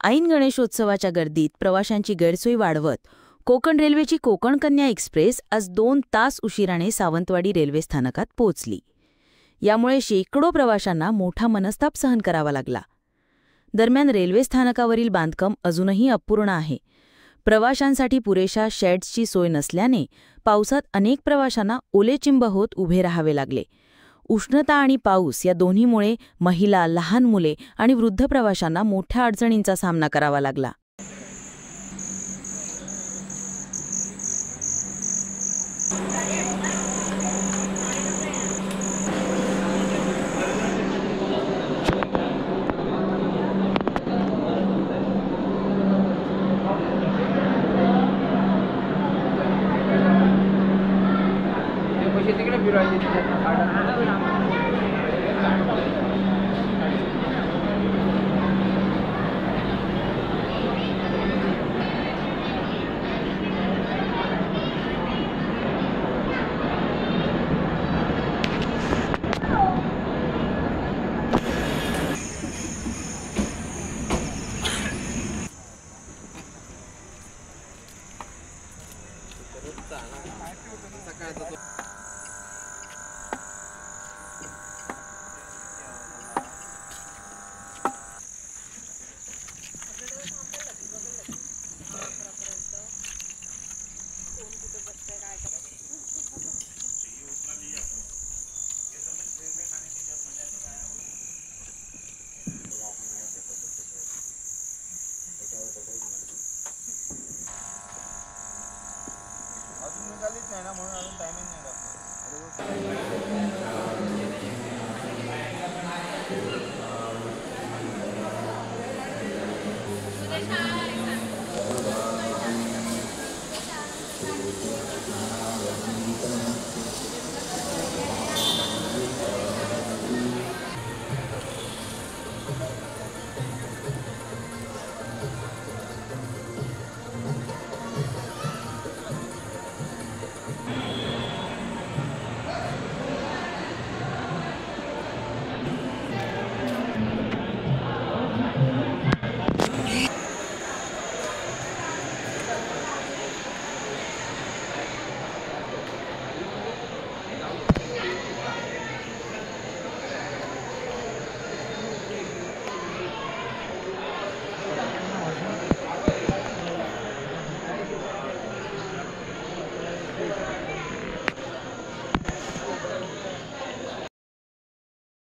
ऐन गणेशोत्सवाच्या गर्दीत प्रवाशांची गैरसोय वाढवत कोकण रेल्वेची कोकण कन्या एक्सप्रेस आज 2 तास उशिराने सावंतवाडी रेल्वे स्थानकात पोहोचली. यामुळे शेकडो प्रवाशांना मोठा मनस्ताप सहन करावा लागला. दरम्यान रेल्वे स्थानकावरील बांधकाम अजूनही अपूर्ण आहे. प्रवाशांसाठी पुरेशा शेड्सची सोय नसल्याने पावसात अनेक प्रवाशांना ओलेचिंब होत उभे राहावे लागले. उष्णता आणि पाऊस या दोन्हीमुळे महिला, लहान मुले आणि वृद्ध प्रवाशांना मोठ्या अडचणींचा सामना करावा लागला. नाही